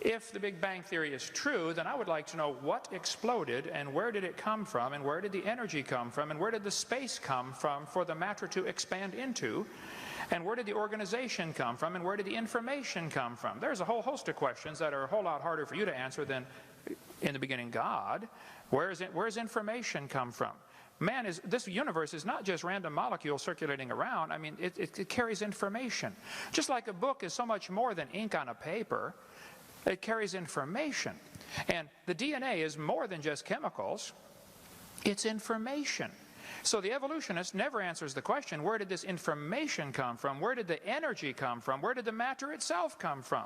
If the Big Bang Theory is true, then I would like to know what exploded and where did it come from and where did the energy come from and where did the space come from for the matter to expand into, and where did the organization come from and where did the information come from. There's a whole host of questions that are a whole lot harder for you to answer than in the beginning God. Where's information come from? This universe is not just random molecules circulating around. I mean, it carries information. Just like a book is so much more than ink on a paper, it carries information. And the DNA is more than just chemicals. It's information. So the evolutionist never answers the question, where did this information come from? Where did the energy come from? Where did the matter itself come from?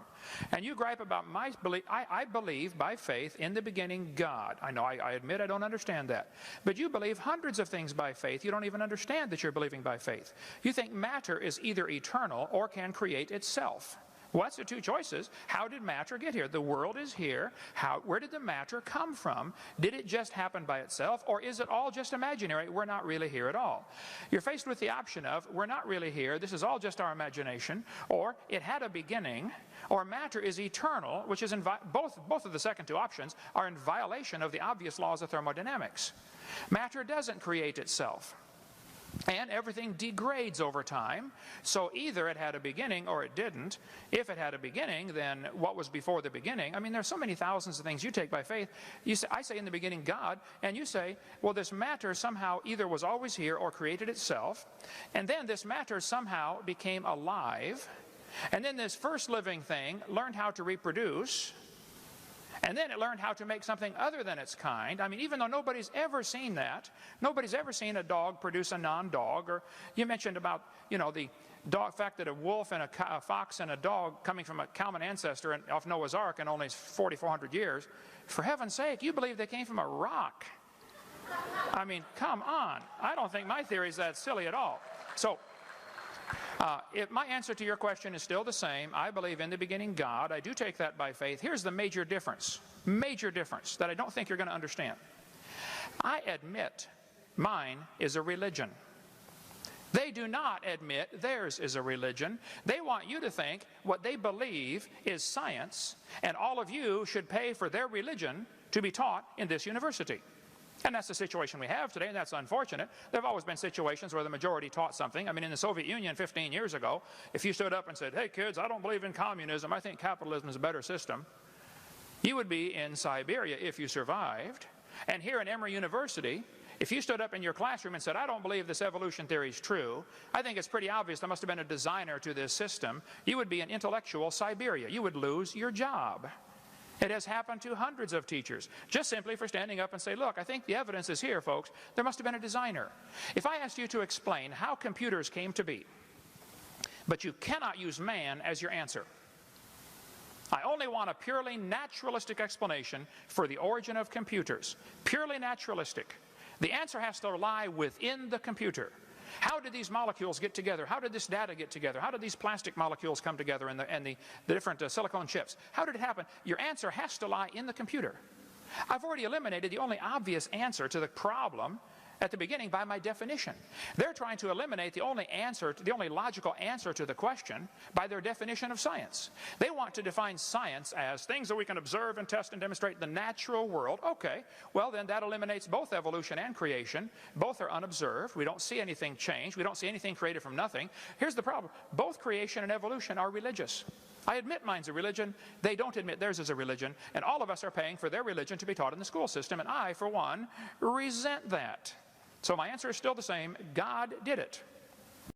And you gripe about my belief. I believe by faith in the beginning God. I know, I admit I don't understand that. But you believe hundreds of things by faith. You don't even understand that you're believing by faith. You think matter is either eternal or can create itself. Well, that's the two choices. How did matter get here? The world is here. Where did the matter come from? Did it just happen by itself, or is it all just imaginary? We're not really here at all. You're faced with the option of, we're not really here, this is all just our imagination, or it had a beginning, or matter is eternal, which is both of the second two options are in violation of the obvious laws of thermodynamics. Matter doesn't create itself. And everything degrades over time, so either it had a beginning or it didn't. If it had a beginning, then what was before the beginning? I mean, there's so many thousands of things you take by faith. I say in the beginning God, and you say, well, this matter somehow either was always here or created itself, and then this matter somehow became alive, and then this first living thing learned how to reproduce, and then it learned how to make something other than its kind. I mean, even though nobody's ever seen that, nobody's ever seen a dog produce a non-dog. Or you mentioned about, the fact that a wolf and a fox and a dog coming from a common ancestor off Noah's Ark in only 4,400 years. For heaven's sake, you believe they came from a rock. I mean, come on. I don't think my theory is that silly at all. So, if my answer to your question is still the same, I believe in the beginning God. I do take that by faith. Here's the major difference that I don't think you're going to understand. I admit mine is a religion. They do not admit theirs is a religion. They want you to think what they believe is science, and all of you should pay for their religion to be taught in this university. And that's the situation we have today, and that's unfortunate. There have always been situations where the majority taught something. I mean, in the Soviet Union 15 years ago, if you stood up and said, hey kids, I don't believe in communism, I think capitalism is a better system, you would be in Siberia if you survived. And here in Emory University, if you stood up in your classroom and said, I don't believe this evolution theory is true, I think it's pretty obvious there must have been a designer to this system, you would be in intellectual Siberia. You would lose your job. It has happened to hundreds of teachers, just simply for standing up and say, look, I think the evidence is here, folks. There must have been a designer. If I asked you to explain how computers came to be, but you cannot use man as your answer, I only want a purely naturalistic explanation for the origin of computers. Purely naturalistic. The answer has to lie within the computer. How did these molecules get together? How did this data get together? How did these plastic molecules come together and the different silicone chips? How did it happen? Your answer has to lie in the computer. I've already eliminated the only obvious answer to the problem at the beginning by my definition. They're trying to eliminate the only logical answer to the question by their definition of science. They want to define science as things that we can observe and test and demonstrate the natural world. Okay, well then that eliminates both evolution and creation. Both are unobserved. We don't see anything change. We don't see anything created from nothing. Here's the problem. Both creation and evolution are religious. I admit mine's a religion. They don't admit theirs is a religion. And all of us are paying for their religion to be taught in the school system. And I, for one, resent that. So my answer is still the same. God did it.